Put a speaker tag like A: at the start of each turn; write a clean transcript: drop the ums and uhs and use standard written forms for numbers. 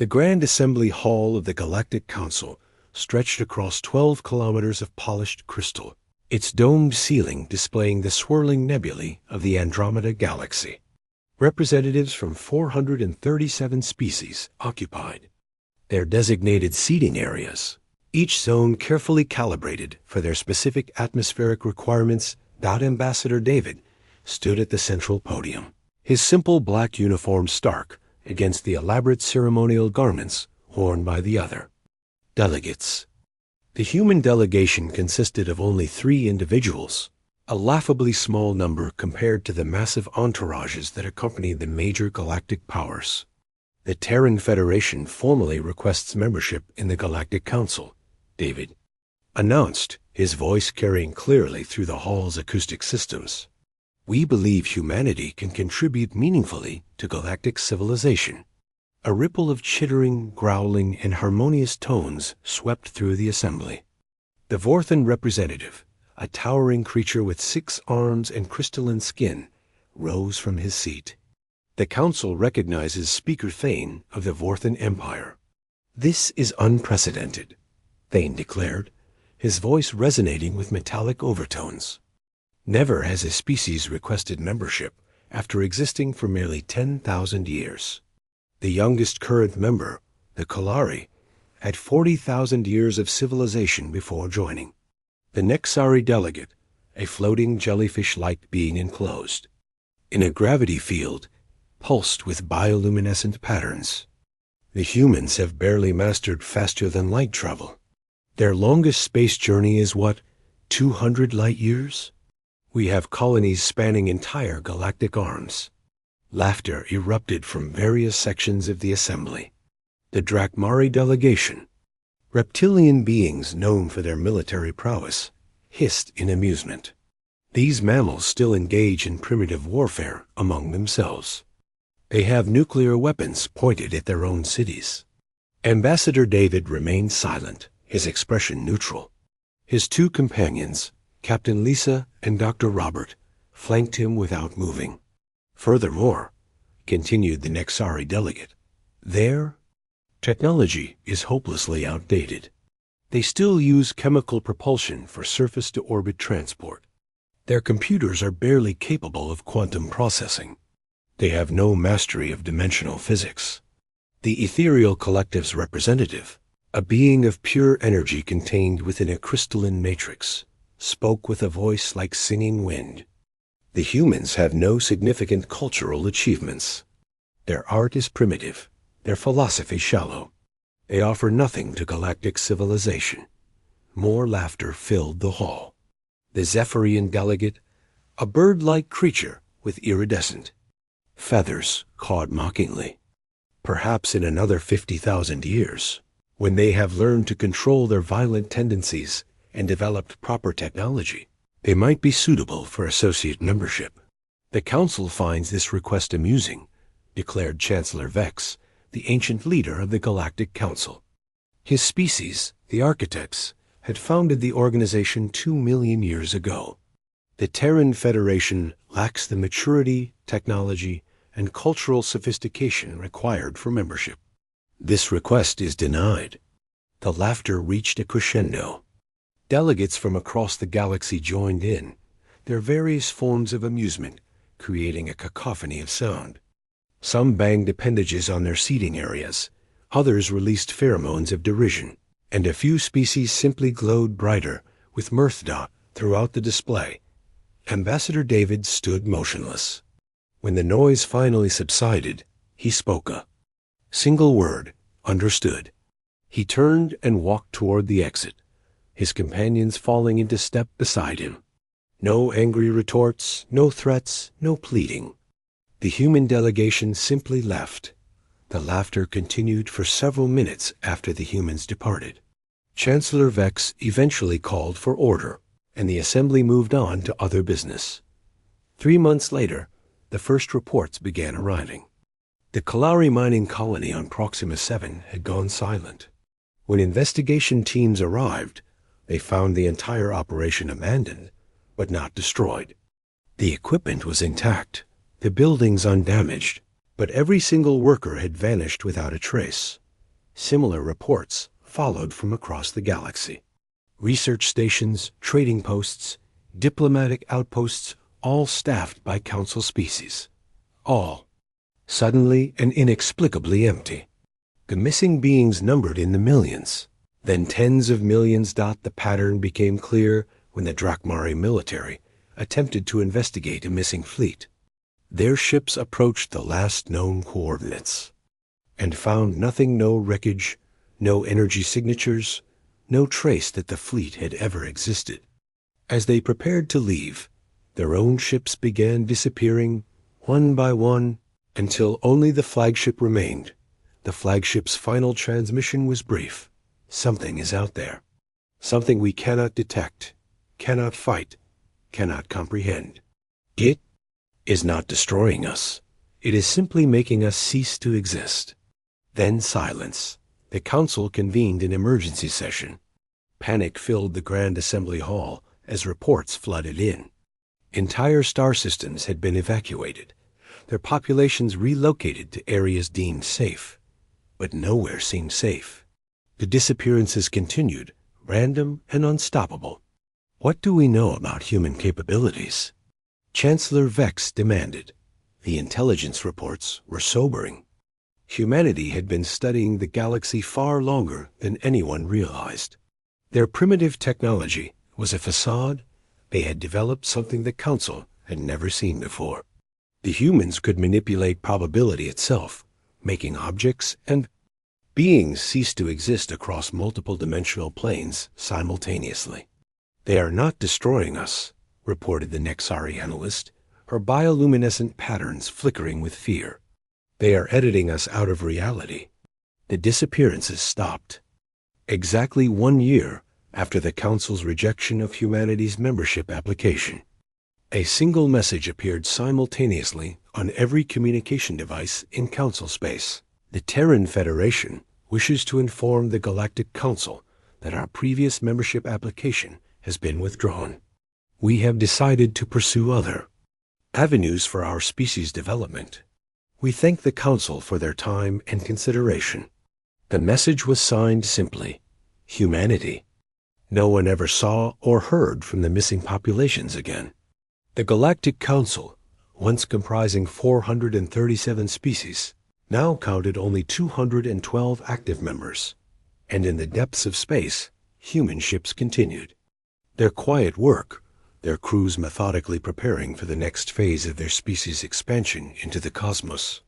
A: The Grand Assembly Hall of the Galactic Council stretched across 12 kilometers of polished crystal, its domed ceiling displaying the swirling nebulae of the Andromeda Galaxy. Representatives from 437 species occupied their designated seating areas, each zone carefully calibrated for their specific atmospheric requirements. Ambassador David stood at the central podium, his simple black uniform stark against the elaborate ceremonial garments worn by the other delegates. The human delegation consisted of only 3 individuals, a laughably small number compared to the massive entourages that accompany the major galactic powers. The Terran Federation formally requests membership in the Galactic Council, David announced, his voice carrying clearly through the hall's acoustic systems. We believe humanity can contribute meaningfully to galactic civilization. A ripple of chittering, growling, and harmonious tones swept through the assembly. The Vorthan representative, a towering creature with 6 arms and crystalline skin, rose from his seat. The council recognizes Speaker Thane of the Vorthan Empire. This is unprecedented, Thane declared, his voice resonating with metallic overtones. Never has a species requested membership after existing for merely 10,000 years. The youngest current member, the Kalari, had 40,000 years of civilization before joining. The Nexari delegate, a floating jellyfish-like being enclosed in a gravity field pulsed with bioluminescent patterns. The humans have barely mastered faster-than-light travel. Their longest space journey is, 200 light-years? We have colonies spanning entire galactic arms. Laughter erupted from various sections of the assembly. The Drakmari delegation, reptilian beings known for their military prowess, hissed in amusement. These mammals still engage in primitive warfare among themselves. They have nuclear weapons pointed at their own cities. Ambassador David remained silent, his expression neutral. His 2 companions, Captain Lisa and Dr. Robert, flanked him without moving. Furthermore, continued the Nexari delegate, their technology is hopelessly outdated. They still use chemical propulsion for surface-to-orbit transport. Their computers are barely capable of quantum processing. They have no mastery of dimensional physics. The ethereal collective's representative, a being of pure energy contained within a crystalline matrix, spoke with a voice like singing wind. The humans have no significant cultural achievements. Their art is primitive, their philosophy shallow. They offer nothing to galactic civilization. More laughter filled the hall. The Zephyrian delegate, a bird-like creature with iridescent feathers, cawed mockingly. Perhaps in another 50,000 years, when they have learned to control their violent tendencies and developed proper technology, they might be suitable for associate membership. The Council finds this request amusing, declared Chancellor Vex, the ancient leader of the Galactic Council. His species, the Architects, had founded the organization 2 million years ago. The Terran Federation lacks the maturity, technology, and cultural sophistication required for membership. This request is denied. The laughter reached a crescendo. Delegates from across the galaxy joined in, their various forms of amusement creating a cacophony of sound. Some banged appendages on their seating areas, others released pheromones of derision, and a few species simply glowed brighter with mirth throughout the display. Ambassador David stood motionless. When the noise finally subsided, he spoke a single word, understood. He turned and walked toward the exit, his companions falling into step beside him. No angry retorts, no threats, no pleading. The human delegation simply left. The laughter continued for several minutes after the humans departed. Chancellor Vex eventually called for order, and the assembly moved on to other business. 3 months later, the first reports began arriving. The Kalari mining colony on Proxima 7 had gone silent. When investigation teams arrived, they found the entire operation abandoned, but not destroyed. The equipment was intact, the buildings undamaged, but every single worker had vanished without a trace. Similar reports followed from across the galaxy. Research stations, trading posts, diplomatic outposts, all staffed by Council species. All suddenly and inexplicably empty. The missing beings numbered in the millions. Then tens of millions. The pattern became clear when the Drakmari military attempted to investigate a missing fleet. Their ships approached the last known coordinates and found nothing, no wreckage, no energy signatures, no trace that the fleet had ever existed. As they prepared to leave, their own ships began disappearing one by one until only the flagship remained. The flagship's final transmission was brief. Something is out there. Something we cannot detect, cannot fight, cannot comprehend. It is not destroying us. It is simply making us cease to exist. Then silence. The Council convened an emergency session. Panic filled the Grand Assembly Hall as reports flooded in. Entire star systems had been evacuated, their populations relocated to areas deemed safe. But nowhere seemed safe. The disappearances continued, random and unstoppable. What do we know about human capabilities? Chancellor Vex demanded. The intelligence reports were sobering. Humanity had been studying the galaxy far longer than anyone realized. Their primitive technology was a facade. They had developed something the Council had never seen before. The humans could manipulate probability itself, making objects and beings cease to exist across multiple dimensional planes simultaneously. They are not destroying us, reported the Nexari analyst, her bioluminescent patterns flickering with fear. They are editing us out of reality. The disappearances stopped. Exactly 1 year after the Council's rejection of humanity's membership application, a single message appeared simultaneously on every communication device in Council space. The Terran Federation wishes to inform the Galactic Council that our previous membership application has been withdrawn. We have decided to pursue other avenues for our species development. We thank the Council for their time and consideration. The message was signed simply, Humanity. No one ever saw or heard from the missing populations again. The Galactic Council, once comprising 437 species, now counted only 212 active members, and in the depths of space, human ships continued. Their quiet work, their crews methodically preparing for the next phase of their species' expansion into the cosmos.